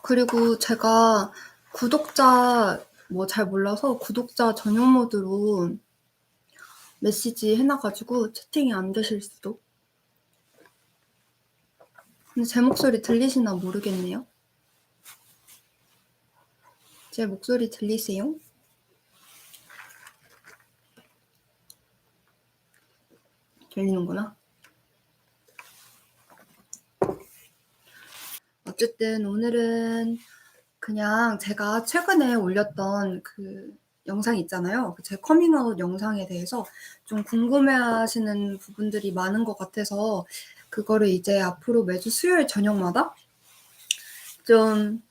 그리고 제가 구독자 잘 몰라서 구독자 전용 모드로 메시지 해놔 가지고 채팅이 안 되실 수도. 근데 제 목소리 들리시나 모르겠네요. 제 목소리 들리세요? 들리는구나. 어쨌든 오늘은 그냥 제가 최근에 올렸던 그 영상 있잖아요. 제 커밍아웃 영상에 대해서 좀 궁금해하시는 부분들이 많은 것 같아서 그거를 이제 앞으로 매주 수요일 저녁마다 좀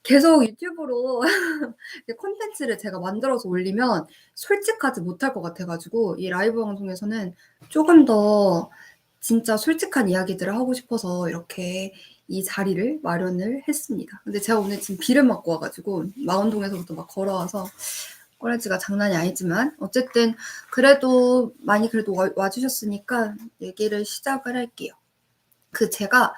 계속 유튜브로 콘텐츠를 제가 만들어서 올리면 솔직하지 못할 것 같아 가지고 이 라이브 방송에서는 조금 더 진짜 솔직한 이야기들을 하고 싶어서 이렇게 이 자리를 마련을 했습니다. 근데 제가 오늘 지금 비를 맞고 와 가지고 망원동에서부터 막 걸어와서 꼬라지가 장난이 아니지만 어쨌든 그래도 많이 그래도 와 주셨으니까 얘기를 시작을 할게요. 제가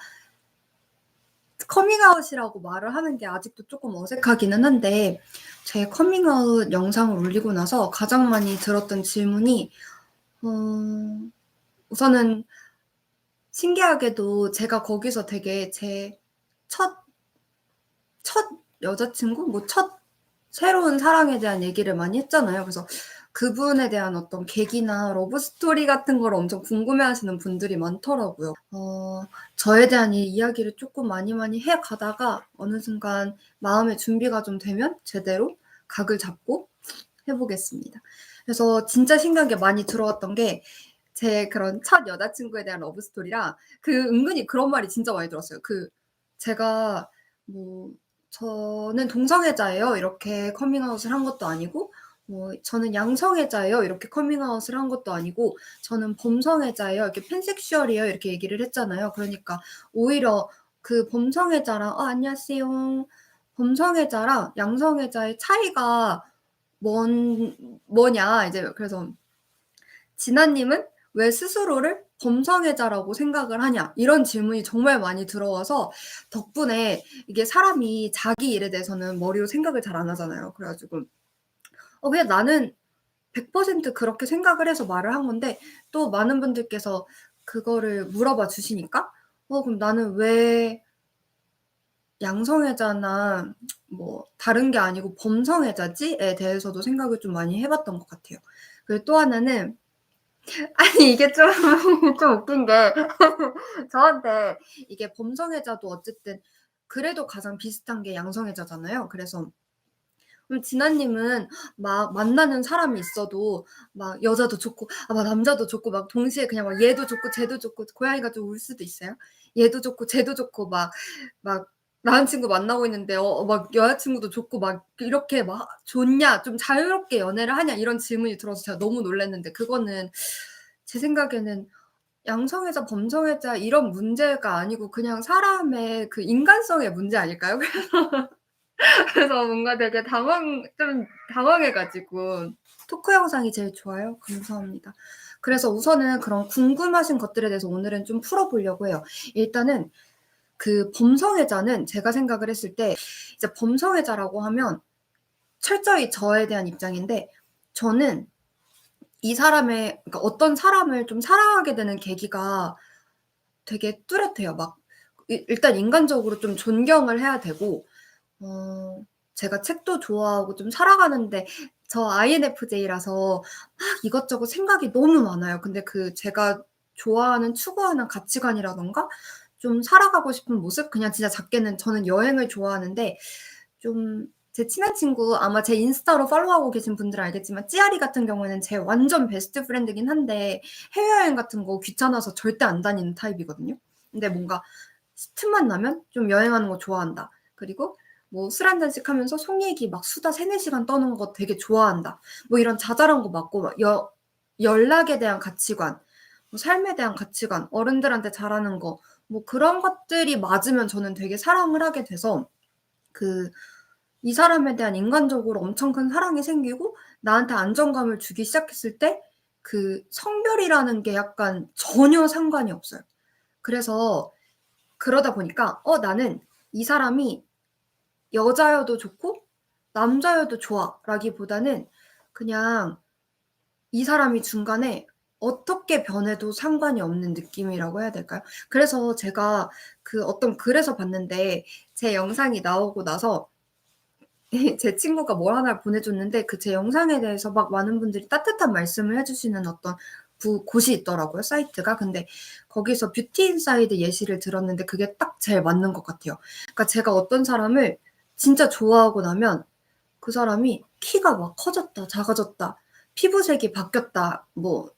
커밍아웃이라고 말을 하는 게 아직도 조금 어색하기는 한데 제 커밍아웃 영상을 올리고 나서 가장 많이 들었던 질문이 우선은 신기하게도 제가 거기서 되게 제 첫 여자친구? 첫 새로운 사랑에 대한 얘기를 많이 했잖아요. 그래서 그분에 대한 어떤 계기나 러브 스토리 같은 걸 엄청 궁금해하시는 분들이 많더라고요. 저에 대한 이 이야기를 조금 많이 해 가다가 어느 순간 마음의 준비가 좀 되면 제대로 각을 잡고 해 보겠습니다. 그래서 진짜 신기한 게 많이 들어왔던 게 제 그런 첫 여자친구에 대한 러브 스토리랑 은근히 그런 말이 진짜 많이 들었어요. 제가 뭐 "저는 동성애자예요." 이렇게 커밍아웃을 한 것도 아니고 "저는 양성애자예요." 이렇게 커밍아웃을 한 것도 아니고 "저는 범성애자예요." 이렇게 "팬섹슈얼이에요." 이렇게 얘기를 했잖아요. 그러니까 오히려 범성애자랑 안녕하세요. 범성애자랑 양성애자의 차이가 뭐냐 이제 그래서 "진아 님은 왜 스스로를 범성애자라고 생각을 하냐?" 이런 질문이 정말 많이 들어와서 덕분에 이게 사람이 자기 일에 대해서는 머리로 생각을 잘 안 하잖아요. 그래 가지고 그냥 나는 100% 그렇게 생각을 해서 말을 한 건데 또 많은 분들께서 그거를 물어봐 주시니까 그럼 나는 왜 양성애자나 다른 게 아니고 범성애자지?"에 대해서도 생각을 좀 많이 해 봤던 것 같아요. 그리고 또 하나는 아니 이게 좀 좀 웃긴 게 저한테 이게 범성애자도 어쨌든 그래도 가장 비슷한 게 양성애자잖아요. 그래서 진아 님은 막 만나는 사람이 있어도 막 여자도 좋고 막 남자도 좋고 막 동시에 그냥 막 얘도 좋고 쟤도 좋고 고양이가 좀 울 수도 있어요. 얘도 좋고 쟤도 좋고 막 남자친구 만나고 있는데 막 여자친구도 좋고 막 이렇게 막 좋냐 좀 자유롭게 연애를 하냐 이런 질문이 들어서 제가 너무 놀랐는데 그거는 제 생각에는 양성애자, 범성애자 이런 문제가 아니고 그냥 사람의 인간성의 문제 아닐까요? 그래서 뭔가 되게 당황해 가지고 토크 영상이 제일 좋아요. 감사합니다. 그래서 우선은 그런 궁금하신 것들에 대해서 오늘은 좀 풀어 보려고 해요. 일단은 범성애자는 제가 생각을 했을 때 이제 범성애자라고 하면 철저히 저에 대한 입장인데 저는 이 사람의 그러니까 어떤 사람을 좀 사랑하게 되는 계기가 되게 뚜렷해요. 막 일단 인간적으로 좀 존경을 해야 되고 제가 책도 좋아하고 좀 살아가는데 저 INFJ라서 막 이것저것 생각이 너무 많아요. 근데 제가 좋아하는 추구하는 가치관이라든가 좀 살아가고 싶은 모습 그냥 진짜 작게는 저는 여행을 좋아하는데 좀 제 친한 친구 아마 제 인스타로 팔로우하고 계신 분들은 알겠지만 찌아리 같은 경우에는 제 완전 베스트 프렌드긴 한데 해외여행 같은 거 귀찮아서 절대 안 다니는 타입이거든요. 근데 뭔가 틈만 나면 좀 여행하는 거 좋아한다. 그리고 술 한 잔씩 하면서 속 얘기 막 수다 3-4 시간 떠는 거 되게 좋아한다. 이런 자잘한 거 맞고 막 연락에 대한 가치관, 삶에 대한 가치관, 어른들한테 잘하는 거 그런 것들이 맞으면 저는 되게 사랑을 하게 돼서 이 사람에 대한 인간적으로 엄청 큰 사랑이 생기고 나한테 안정감을 주기 시작했을 때 성별이라는 게 약간 전혀 상관이 없어요. 그래서 그러다 보니까 나는 이 사람이 여자여도 좋고 남자여도 좋아라기보다는 그냥 이 사람이 중간에 어떻게 변해도 상관이 없는 느낌이라고 해야 될까요? 그래서 제가 그 어떤 글에서 봤는데 제 영상이 나오고 나서 제 친구가 뭘 하나 보내줬는데 그 제 영상에 대해서 막 많은 분들이 따뜻한 말씀을 해 주시는 어떤 곳이 있더라고요, 사이트가. 근데 거기서 뷰티 인사이드 예시를 들었는데 그게 딱 제일 맞는 것 같아요. 그러니까 제가 어떤 사람을 진짜 좋아하고 나면 그 사람이 키가 막 커졌다, 작아졌다, 피부색이 바뀌었다, 뭐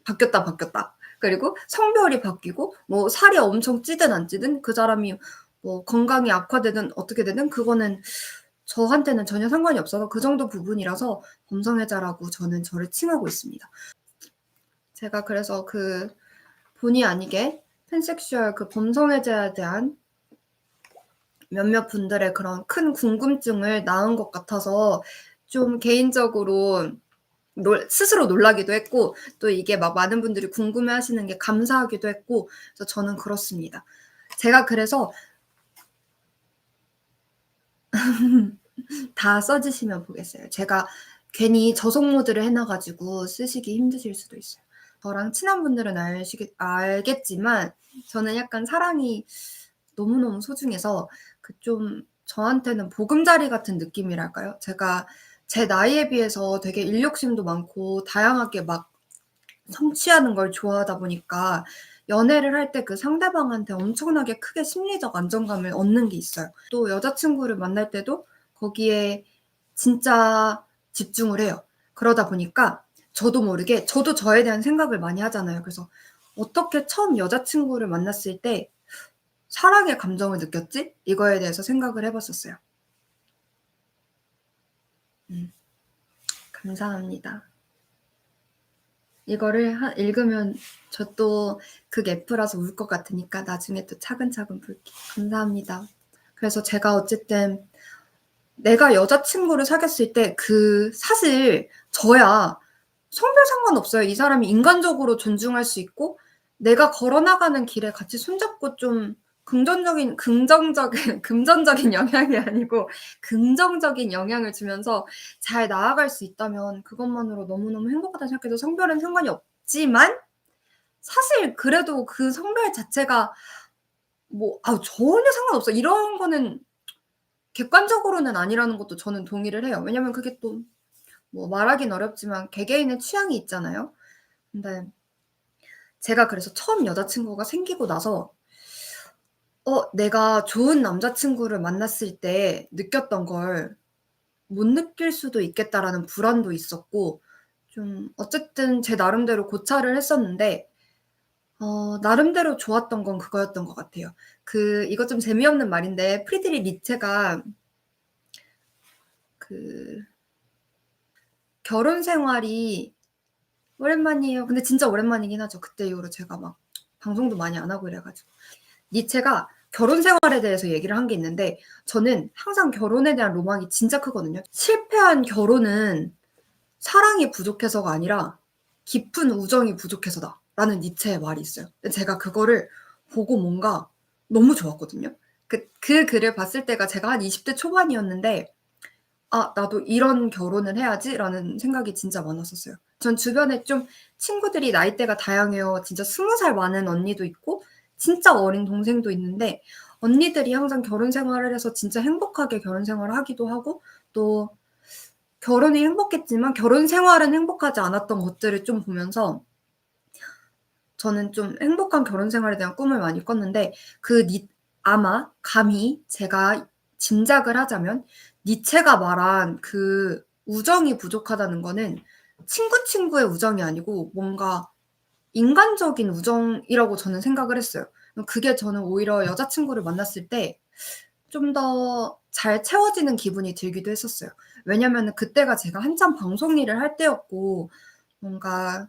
바뀌었다. 그리고 성별이 바뀌고 뭐 살이 엄청 찌든 안 찌든 그 사람이 뭐 건강이 악화되든 어떻게 되든 그거는 저한테는 전혀 상관이 없어서 그 정도 부분이라서 범성애자라고 저는 저를 칭하고 있습니다. 제가 그래서 그 본의 아니게 팬섹슈얼 그 범성애자에 대한 몇몇 분들의 그런 큰 궁금증을 낳은 것 같아서 좀 개인적으로 스스로 놀라기도 했고 또 이게 막 많은 분들이 궁금해하시는 게 감사하기도 했고 그래서 저는 그렇습니다. 제가 그래서 다 써주시면 보겠어요. 제가 괜히 저속 모드를 해놔 가지고 쓰시기 힘드실 수도 있어요. 저랑 친한 분들은 알겠지만 저는 약간 사랑이 너무너무 소중해서 그 좀 저한테는 보금자리 같은 느낌이랄까요? 제가 제 나이에 비해서 되게 인력심도 많고 다양하게 막 성취하는 걸 좋아하다 보니까 연애를 할 때 그 상대방한테 엄청나게 크게 심리적 안정감을 얻는 게 있어요. 또 여자친구를 만날 때도 거기에 진짜 집중을 해요. 그러다 보니까 저도 모르게 저도 저에 대한 생각을 많이 하잖아요. 그래서 '어떻게 처음 여자친구를 만났을 때 사랑의 감정을 느꼈지?' 이거에 대해서 생각을 해 봤었어요. 감사합니다. 이거를 읽으면 저 또 극 F라서 울 것 같으니까 나중에 또 차근차근 볼게요. 감사합니다. 그래서 제가 어쨌든 내가 여자친구를 사귀었을 때 사실 저야 성별 상관없어요. 이 사람이 인간적으로 존중할 수 있고 내가 걸어 나가는 길에 같이 손잡고 좀 긍정적인 금전적인 영향이 아니고 긍정적인 영향을 주면서 잘 나아갈 수 있다면 그것만으로 너무너무 행복하다 생각해서 성별은 상관이 없지만 사실 그래도 그 성별 자체가 뭐 전혀 상관없어 이런 거는 객관적으로는 아니라는 것도 저는 동의를 해요. 왜냐면 그게 또 뭐 말하긴 어렵지만 개개인의 취향이 있잖아요. 근데 제가 그래서 처음 여자친구가 생기고 나서 내가 좋은 남자친구를 만났을 때 느꼈던 걸 못 느낄 수도 있겠다라는 불안도 있었고 좀 어쨌든 제 나름대로 고찰을 했었는데 나름대로 좋았던 건 그거였던 것 같아요. 이거 좀 재미없는 말인데 프리드리 니체가 그 결혼 생활이 오랜만이에요. 근데 진짜 오랜만이긴 하죠. 그때 이후로 제가 막 방송도 많이 안 하고 이래 가지고. 니체가 결혼 생활에 대해서 얘기를 한 게 있는데 저는 항상 결혼에 대한 로망이 진짜 크거든요. 실패한 결혼은 사랑이 부족해서가 아니라 깊은 우정이 부족해서다라는 니체의 말이 있어요. 근데 제가 그거를 보고 뭔가 너무 좋았거든요. 그 글을 봤을 때가 제가 한 20대 초반이었는데 '아 나도 이런 결혼을 해야지.'라는 생각이 진짜 많았었어요. 전 주변에 좀 친구들이 나이대가 다양해요. 진짜 20살 많은 언니도 있고 진짜 어린 동생도 있는데 언니들이 항상 결혼 생활을 해서 진짜 행복하게 결혼 생활을 하기도 하고 또 결혼이 행복했지만 결혼 생활은 행복하지 않았던 것들을 좀 보면서 저는 좀 행복한 결혼 생활에 대한 꿈을 많이 꿨는데 아마 감히 제가 짐작을 하자면 니체가 말한 그 우정이 부족하다는 거는 친구의 우정이 아니고 뭔가 인간적인 우정이라고 저는 생각을 했어요. 그게 저는 오히려 여자친구를 만났을 때 좀 더 잘 채워지는 기분이 들기도 했었어요. 왜냐면은 그때가 제가 한참 방송 일을 할 때였고 뭔가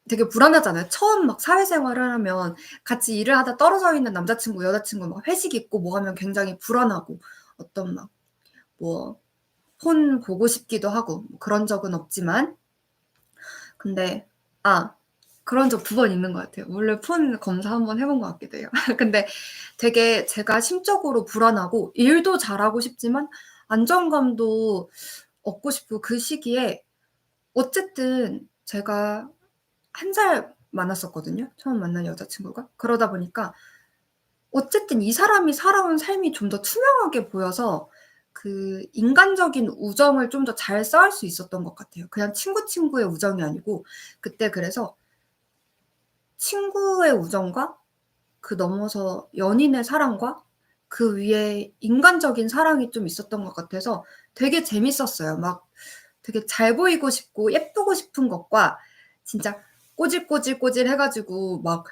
되게 불안하잖아요. 처음 막 사회생활을 하면 같이 일을 하다 떨어져 있는 남자친구, 여자친구 막 회식 있고 뭐 하면 굉장히 불안하고 어떤 막 뭐 폰 보고 싶기도 하고 뭐 그런 적은 없지만 근데 아 그런 적 2번 있는 것 같아요. 원래 폰 검사 한번 해본 것 같기도 해요. 근데 되게 제가 심적으로 불안하고 일도 잘하고 싶지만 안정감도 얻고 싶고 그 시기에 어쨌든 제가 1살 많았었거든요, 처음 만난 여자친구가. 그러다 보니까 어쨌든 이 사람이 살아온 삶이 좀 더 투명하게 보여서 그 인간적인 우정을 좀 더 잘 쌓을 수 있었던 것 같아요. 그냥 친구의 우정이 아니고 그때 그래서 친구의 우정과 그 넘어서 연인의 사랑과 그 위에 인간적인 사랑이 좀 있었던 것 같아서 되게 재밌었어요. 막 되게 잘 보이고 싶고 예쁘고 싶은 것과 진짜 꼬질꼬질꼬질 해 가지고 막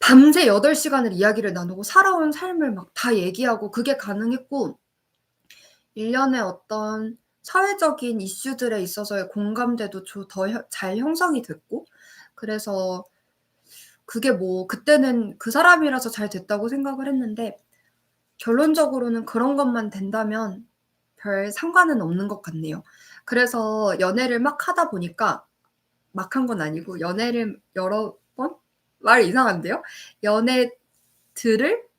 밤새 8 시간을 이야기를 나누고 살아온 삶을 막 다 얘기하고 그게 가능했고 일련의 어떤 사회적인 이슈들에 있어서의 공감대도 더 잘 형성이 됐고 그래서 그게 뭐 그때는 그 사람이라서 잘 됐다고 생각을 했는데 결론적으로는 그런 것만 된다면 별 상관은 없는 것 같네요. 그래서 연애를 막 하다 보니까 막 한 건 아니고 연애를 여러 번? 말 이상한데요?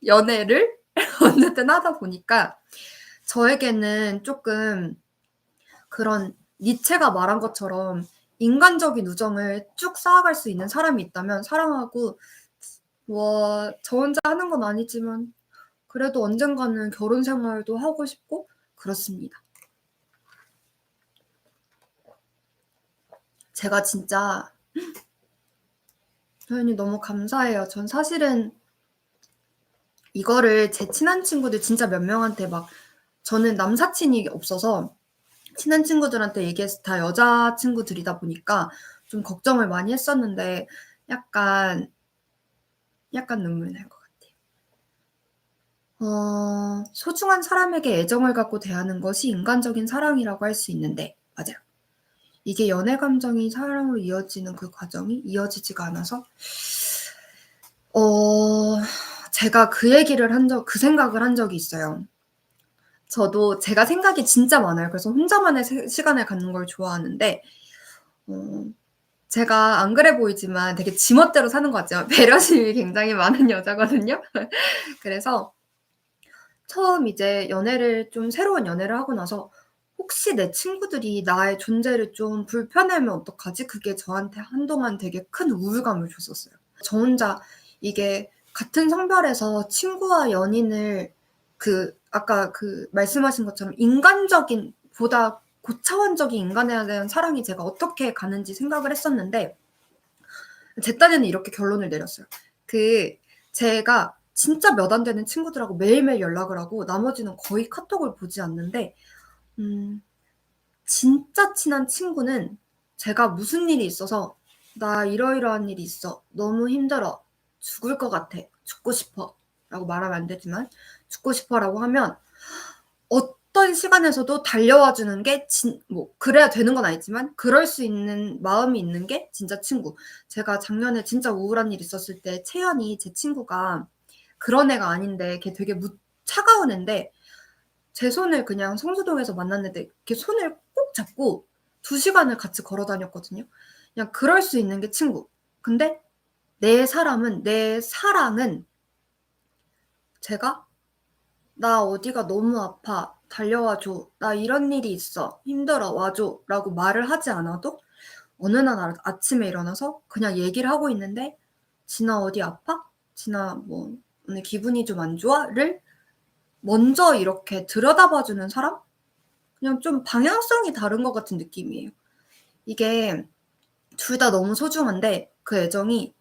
연애를 어쨌든 하다 보니까 저에게는 쪼끔 그런 니체가 말한 것처럼 인간적인 우정을 쭉 쌓아갈 수 있는 사람이 있다면 사랑하고 뭐 저 혼자 하는 건 아니지만 그래도 언젠가는 결혼 생활도 하고 싶고 그렇습니다. 제가 진짜 표현이 너무 감사해요. 전 사실은 이거를 제 친한 친구들 진짜 몇 명한테 막 저는 남사친이 없어서 친한 친구들한테 얘기해서 다 여자 친구들이다 보니까 좀 걱정을 많이 했었는데 약간, 약간 눈물 날 것 같아요. 소중한 사람에게 애정을 갖고 대하는 것이 인간적인 사랑이라고 할 수 있는데 맞아요. 이게 연애 감정이 사랑으로 이어지는 그 과정이 이어지지가 않아서 어 제가 그 생각을 한 적이 있어요. 저도 제가 생각이 진짜 많아요. 그래서 혼자만의 시간을 갖는 걸 좋아하는데 어 제가 안 그래 보이지만 되게 지멋대로 사는 것 같지만 배려심이 굉장히 많은 여자거든요. 그래서 처음 이제 새로운 연애를 하고 나서 '혹시 내 친구들이 나의 존재를 좀 불편해하면 어떡하지?' 그게 저한테 한동안 되게 큰 우울감을 줬었어요. 저 혼자 이게 같은 성별에서 친구와 연인을 아까 말씀하신 것처럼 인간적인 보다 고차원적인 인간에 대한 사랑이 제가 어떻게 가는지 생각을 했었는데 제 딴에는 이렇게 결론을 내렸어요. 그 제가 진짜 몇 안 되는 친구들하고 매일매일 연락을 하고 나머지는 거의 카톡을 보지 않는데 음 진짜 친한 친구는 제가 무슨 일이 있어서 "나 이러이러한 일이 있어. 너무 힘들어. 죽을 것 같아. 죽고 싶어." 라고 말하면 안 되지만 "죽고 싶어."라고 하면 어떤 시간에서도 달려와 주는 게 그래야 되는 건 아니지만 그럴 수 있는 마음이 있는 게 진짜 친구. 제가 작년에 진짜 우울한 일 있었을 때 채연이 제 친구가 그런 애가 아닌데 걔 되게 차가운 앤데 제 손을 그냥 성수동에서 만났는데 이렇게 손을 꼭 잡고 2 시간을 같이 걸어 다녔거든요. 그냥 그럴 수 있는 게 친구. 근데 내 사랑은 제가 "나 어디가 너무 아파. 달려와 줘. 나 이런 일이 있어. 힘들어. 와 줘."라고 말을 하지 않아도 어느 날 아침에 일어나서 그냥 얘기를 하고 있는데 "진아 어디 아파? 진아 뭐 오늘 기분이 좀 안 좋아?"를 먼저 이렇게 들여다봐 주는 사람? 그냥 좀 방향성이 다른 것 같은 느낌이에요. 이게 둘 다 너무 소중한데 그 애정이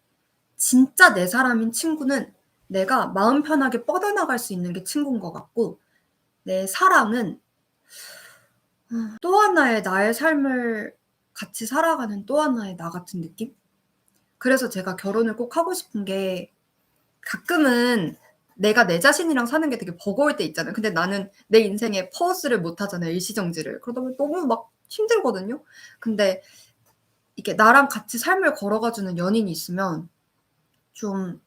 진짜 내 사람인 친구는 내가 마음 편하게 뻗어나갈 수 있는 게 친구인 것 같고 내 사랑은 또 하나의 나의 삶을 같이 살아가는 또 하나의 나 같은 느낌? 그래서 제가 결혼을 꼭 하고 싶은 게 가끔은 내가 내 자신이랑 사는 게 되게 버거울 때 있잖아요. 근데 나는 내 인생에 퍼스를 못 하잖아요, 일시정지를. 그러다 보면 너무 막 힘들거든요. 근데 이게 나랑 같이 삶을 걸어가 주는 연인이 있으면 좀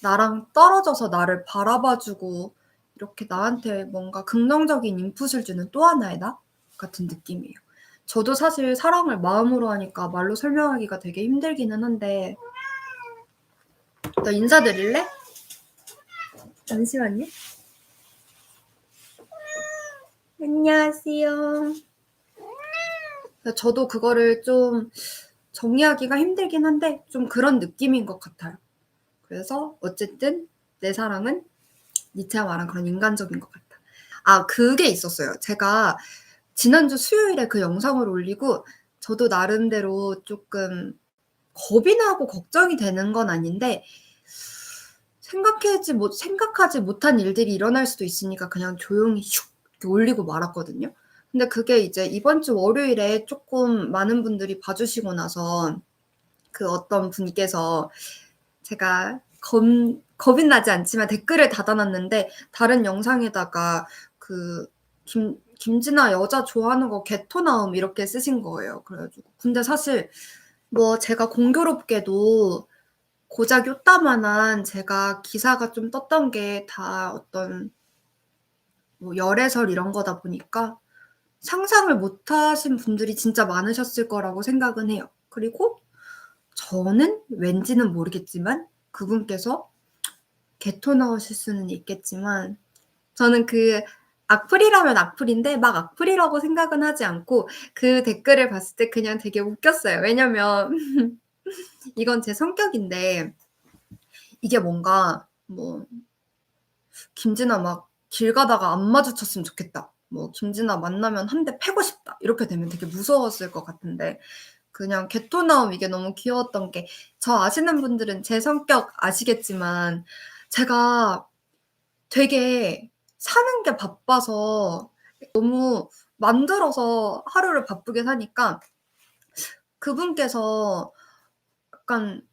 나랑 떨어져서 나를 바라봐 주고 이렇게 나한테 뭔가 긍정적인 인풋을 주는 또 하나의 나 같은 느낌이에요. 저도 사실 사랑을 마음으로 하니까 말로 설명하기가 되게 힘들기는 한데 너 인사드릴래? 잠시만요. 안녕하세요. 저도 그거를 좀 정리하기가 힘들긴 한데 좀 그런 느낌인 것 같아요. 그래서 어쨌든 내 사랑은 니체가 말한 그런 인간적인 것 같다. 아, 그게 있었어요. 제가 지난주 수요일에 그 영상을 올리고 저도 나름대로 쪼끔 겁이 나고 걱정이 되는 건 아닌데 생각하지 못한 일들이 일어날 수도 있으니까 그냥 조용히 슉 이렇게 올리고 말았거든요. 근데 그게 이제 이번 주 월요일에 쪼끔 많은 분들이 봐 주시고 나서 그 어떤 분께서 제가 겁이 나지 않지만 댓글을 달아 놨는데 다른 영상에다가 그 "김진아 여자 좋아하는 거 개토 나옴." 이렇게 쓰신 거예요. 그래 가지고 근데 사실 뭐 제가 공교롭게도 고작 요따만한 제가 기사가 좀 떴던 게 다 어떤 뭐 열애설 이런 거다 보니까 상상을 못 하신 분들이 진짜 많으셨을 거라고 생각은 해요. 그리고 저는 왠지는 모르겠지만 그분께서 개토 나오실 수는 있겠지만 저는 그 악플이라면 악플인데 막 악플이라고 생각은 하지 않고 그 댓글을 봤을 때 그냥 되게 웃겼어요. 왜냐면 이건 제 성격인데 이게 뭔가 뭐 "김진아 막 길 가다가 안 마주쳤으면 좋겠다." 뭐 "김진아 만나면 한 대 패고 싶다." 이렇게 되면 되게 무서웠을 것 같은데 그냥 개토 나옴 이게 너무 귀여웠던 게 저 아시는 분들은 제 성격 아시겠지만 제가 되게 사는 게 바빠서 너무 만들어서 하루를 바쁘게 사니까 그분께서 약간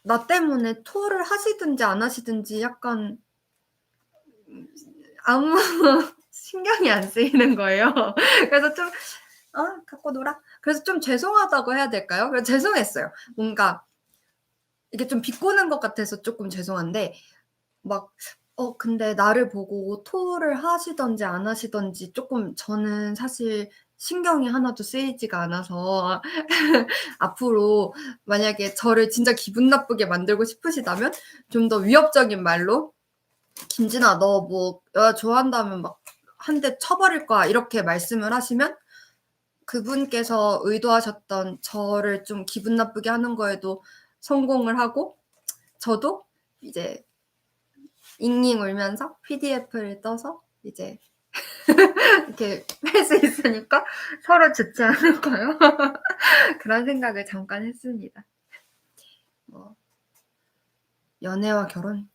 나 때문에 토를 하시든지 안 하시든지 약간 아무 신경이 안 쓰이는 거예요. 그래서 좀 갖고 놀아." 그래서 좀 죄송하다고 해야 될까요? 그래서 죄송했어요. 뭔가 이게 좀 비꼬는 것 같아서 쪼끔 죄송한데 막 근데 나를 보고 토를 하시든지 안 하시든지 쪼끔 저는 사실 신경이 하나도 쓰이지가 않아서 앞으로 만약에 저를 진짜 기분 나쁘게 만들고 싶으시다면 좀 더 위협적인 말로 "김진아 너 뭐 여자 좋아한다면 막 한 대 쳐 버릴 거야." 이렇게 말씀을 하시면 그분께서 의도하셨던 저를 좀 기분 나쁘게 하는 거에도 성공을 하고 저도 이제 잉잉 울면서 PDF를 떠서 이제 이렇게 할 수 있으니까 서로 좋지 않을까요? 그런 생각을 잠깐 했습니다. 뭐 연애와 결혼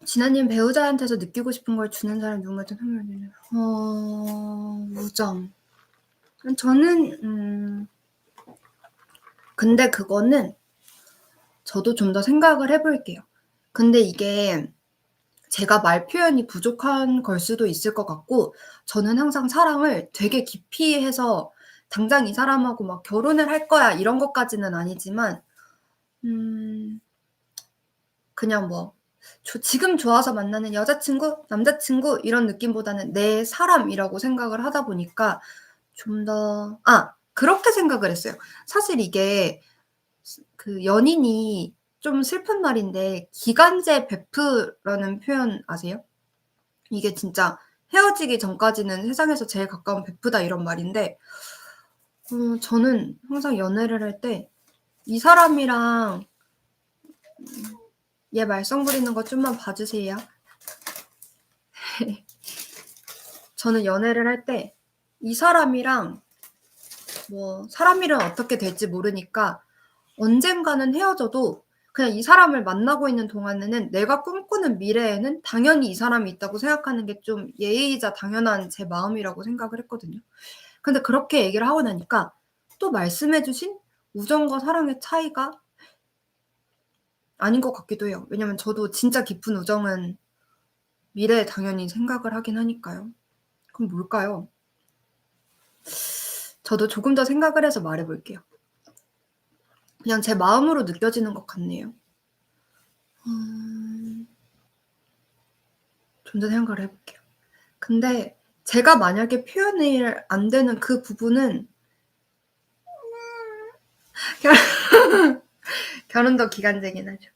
진아님 배우자한테서 느끼고 싶은 걸 주는 사람이 누군가 좀 선물을 우정. 저는 근데 그거는 저도 좀 더 생각을 해 볼게요. 근데 이게 제가 말 표현이 부족한 걸 수도 있을 것 같고 저는 항상 사랑을 되게 깊이 해서 당장 이 사람하고 막 '결혼을 할 거야.' 이런 것까지는 아니지만 음 그냥 뭐 지금 좋아서 만나는 여자친구, 남자친구 이런 느낌보다는 내 사람이라고 생각을 하다 보니까 좀 더 그렇게 생각을 했어요. 사실 이게 그 연인이 좀 슬픈 말인데 기간제 베프라는 표현 아세요? 이게 진짜 헤어지기 전까지는 세상에서 제일 가까운 베프다 이런 말인데 저는 항상 연애를 할 때 이 사람이랑 얘 말썽 부리는 거 좀만 봐 주세요. 저는 연애를 할 때 이 사람이랑 뭐 사람 일은 어떻게 될지 모르니까 언젠가는 헤어져도 그냥 이 사람을 만나고 있는 동안에는 내가 꿈꾸는 미래에는 당연히 이 사람이 있다고 생각하는 게 좀 예의이자 당연한 제 마음이라고 생각을 했거든요. 근데 그렇게 얘기를 하고 나니까 또 말씀해 주신 우정과 사랑의 차이가 아닌 것 같기도 해요. 왜냐면 저도 진짜 깊은 우정은 미래에 당연히 생각을 하긴 하니까요. 그럼 뭘까요? 저도 조금 더 생각을 해서 말해 볼게요. 그냥 제 마음으로 느껴지는 것 같네요. 좀 더 생각을 해 볼게요. 근데 제가 만약에 표현이 안 되는 그 부분은 결 결혼도 기간제긴 하죠.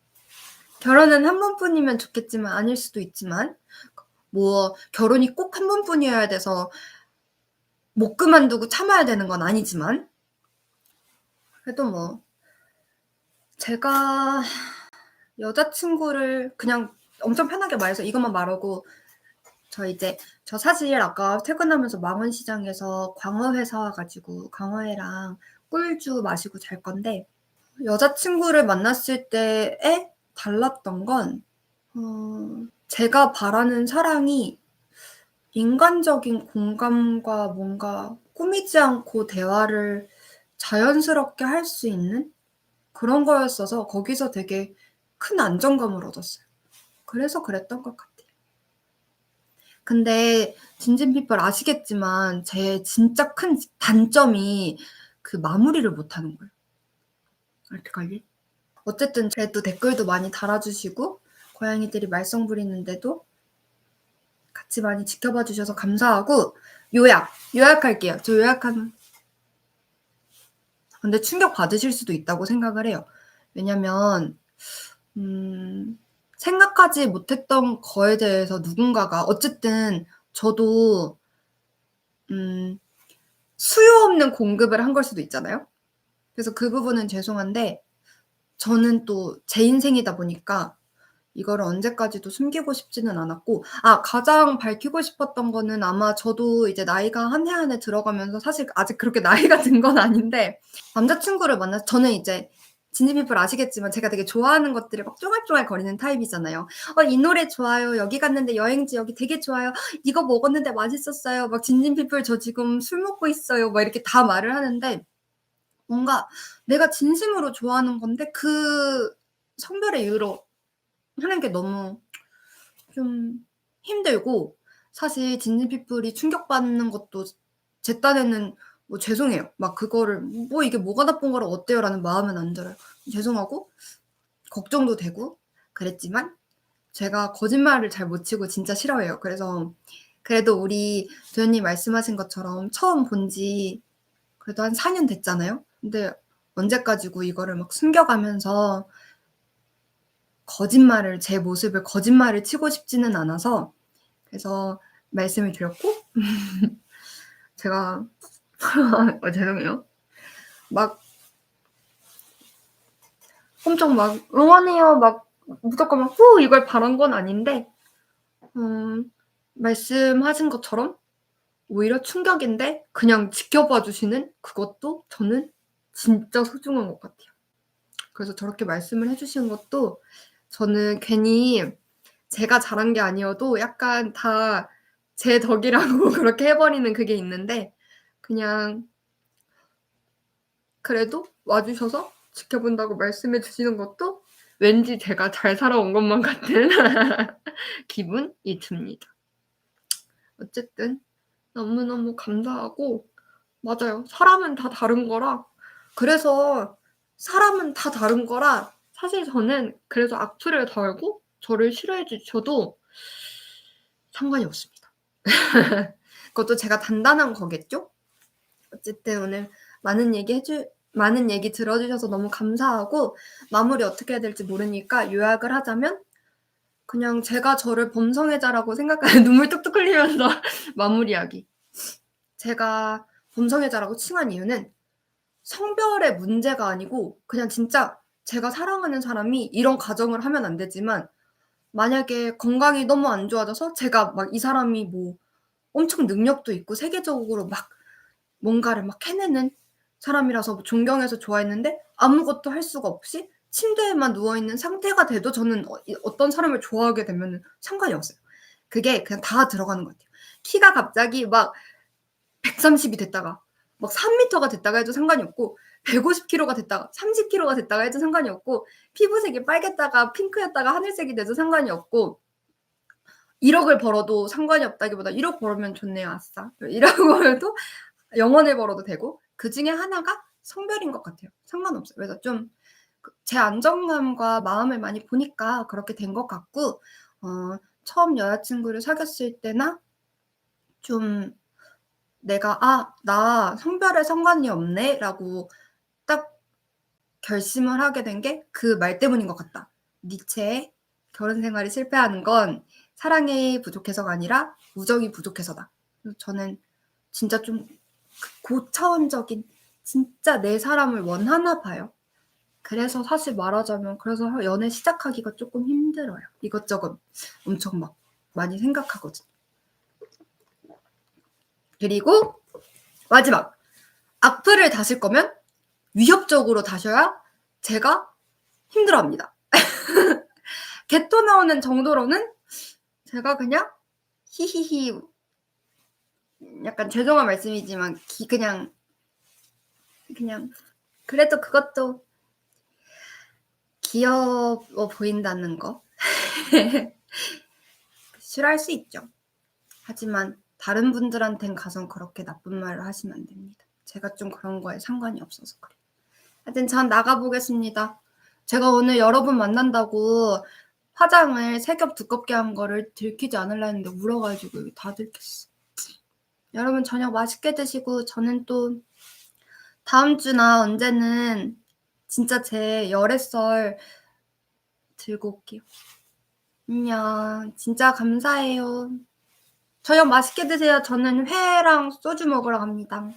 결혼은 한 번뿐이면 좋겠지만 아닐 수도 있지만 뭐 결혼이 꼭 한 번뿐이어야 돼서 못 그만두고 참아야 되는 건 아니지만 그래도 뭐 제가 여자친구를 그냥 엄청 편하게 말해서 이것만 말하고 저 사실 아까 퇴근하면서 망원시장에서 광어회 사 와 가지고 광어회랑 꿀주 마시고 잘 건데 여자친구를 만났을 때에 달랐던 건 제가 바라는 사랑이 인간적인 공감과 뭔가 꾸미지 않고 대화를 자연스럽게 할 수 있는 그런 거였어서 거기서 되게 큰 안정감을 얻었어요. 그래서 그랬던 것 같아요. 근데 진진피플 아시겠지만 제 진짜 큰 단점이 그 마무리를 못하는 거예요. 어떡하지? 어쨌든 그래도 댓글도 많이 달아주시고 고양이들이 말썽 부리는데도 같이 많이 지켜봐 주셔서 감사하고 요약할게요. 저 요약하면 근데 충격받으실 수도 있다고 생각을 해요. 왜냐면 생각하지 못했던 거에 대해서 누군가가 어쨌든 저도 수요 없는 공급을 한 걸 수도 있잖아요. 그래서 그 부분은 죄송한데 저는 또 제 인생이다 보니까 이거를 언제까지도 숨기고 싶지는 않았고 가장 밝히고 싶었던 거는 아마 저도 이제 나이가 한 해 한 해 들어가면서 사실 아직 그렇게 나이가 든 건 아닌데 남자친구를 만나서 저는 이제 진지피플 아시겠지만 제가 되게 좋아하는 것들을 막 쫑알쫑알 거리는 타입이잖아요. 이 노래 좋아요. 여기 갔는데 여행지 여기 되게 좋아요. 이거 먹었는데 맛있었어요. 막 진진피플 저 지금 술 먹고 있어요. 막 이렇게 다 말을 하는데 뭔가 내가 진심으로 좋아하는 건데 그 성별의 이유로 하는 게 너무 좀 힘들고 사실 진진피플이 충격받는 것도 제 딴에는 뭐 죄송해요. 막 그거를 뭐 이게 뭐가 나쁜 거라 어때요라는 마음은 안 들어요. 죄송하고 걱정도 되고 그랬지만 제가 거짓말을 잘 못 치고 진짜 싫어해요. 그래서 그래도 우리 도현님 말씀하신 것처럼 처음 본지 그래도 한 4년 됐잖아요. 근데 언제까지고 이거를 막 숨겨가면서 제 모습을 거짓말을 치고 싶지는 않아서 그래서 말씀을 드렸고 제가 죄송해요. 막 엄청 막 응원해요. 막 무조건 막 이걸 바란 건 아닌데 말씀하신 것처럼 오히려 충격인데 그냥 지켜봐 주시는 그것도 저는 진짜 소중한 것 같아요. 그래서 저렇게 말씀을 해 주시는 것도 저는 괜히 제가 잘한 게 아니어도 약간 다 제 덕이라고 그렇게 해 버리는 그게 있는데 그냥 그래도 와 주셔서 지켜본다고 말씀해 주시는 것도 왠지 제가 잘 살아온 것만 같은 기분이 듭니다. 어쨌든 너무너무 감사하고 맞아요. 사람은 다 다른 거라 사실 저는 그래서 악플을 달고 저를 싫어해 주셔도 상관이 없습니다. 그것도 제가 단단한 거겠죠? 어쨌든 오늘 많은 얘기 들어 주셔서 너무 감사하고 마무리 어떻게 해야 될지 모르니까 요약을 하자면 그냥 제가 저를 범성애자라고 생각하는 눈물 뚝뚝 흘리면서 마무리하기. 제가 범성애자라고 칭한 이유는 성별의 문제가 아니고 그냥 진짜 제가 사랑하는 사람이 이런 가정을 하면 안 되지만 만약에 건강이 너무 안 좋아져서 제가 막 이 사람이 뭐 엄청 능력도 있고 세계적으로 막 뭔가를 막 해내는 사람이라서 존경해서 좋아했는데 아무것도 할 수가 없이 침대에만 누워 있는 상태가 돼도 저는 어떤 사람을 좋아하게 되면은 상관이 없어요. 그게 그냥 다 들어가는 것 같아요. 키가 갑자기 막 130이 됐다가 막 3m가 됐다가 해도 상관이 없고 150kg가 됐다가 30kg가 됐다가 해도 상관이 없고 피부색이 빨갰다가 핑크였다가 하늘색이 돼도 상관이 없고 1억을 벌어도 상관이 없다기보다 1억 벌면 좋네요. 아싸. 1억 벌어도 영원을 벌어도 되고 그중에 하나가 성별인 것 같아요. 상관없어요. 그래서 좀 제 안정감과 마음을 많이 보니까 그렇게 된 것 같고 처음 여자친구를 사귀었을 때나 좀 내가 '나 성별에 상관이 없네.'라고 딱 결심을 하게 된 게 그 말 때문인 것 같다. 니체의 결혼 생활이 실패하는 건 사랑이 부족해서가 아니라 우정이 부족해서다. 그래서 저는 진짜 좀 고차원적인 진짜 내 사람을 원하나 봐요. 그래서 사실 말하자면 그래서 연애 시작하기가 조금 힘들어요. 이것저것 엄청 막 많이 생각하거든요. 그리고 마지막! 악플을 다실 거면 위협적으로 다셔야 제가 힘들어합니다. 개토 나오는 정도로는 제가 그냥 히히히 약간 죄송한 말씀이지만 그냥 그래도 그것도 귀여워 보인다는 거 싫어할 수 있죠. 하지만 다른 분들한텐 가선 그렇게 나쁜 말을 하시면 안 됩니다. 제가 좀 그런 거에 상관이 없어서 그래요. 하여튼 전 나가보겠습니다. 제가 오늘 여러분 만난다고 화장을 3겹 두껍게 한 거를 들키지 않으려 했는데 울어가지고 다 들켰어. 여러분 저녁 맛있게 드시고 저는 또 다음 주나 언제는 진짜 제 열애설 들고 올게요. 안녕. 진짜 감사해요. 저녁 맛있게 드세요. 저는 회랑 소주 먹으러 갑니다.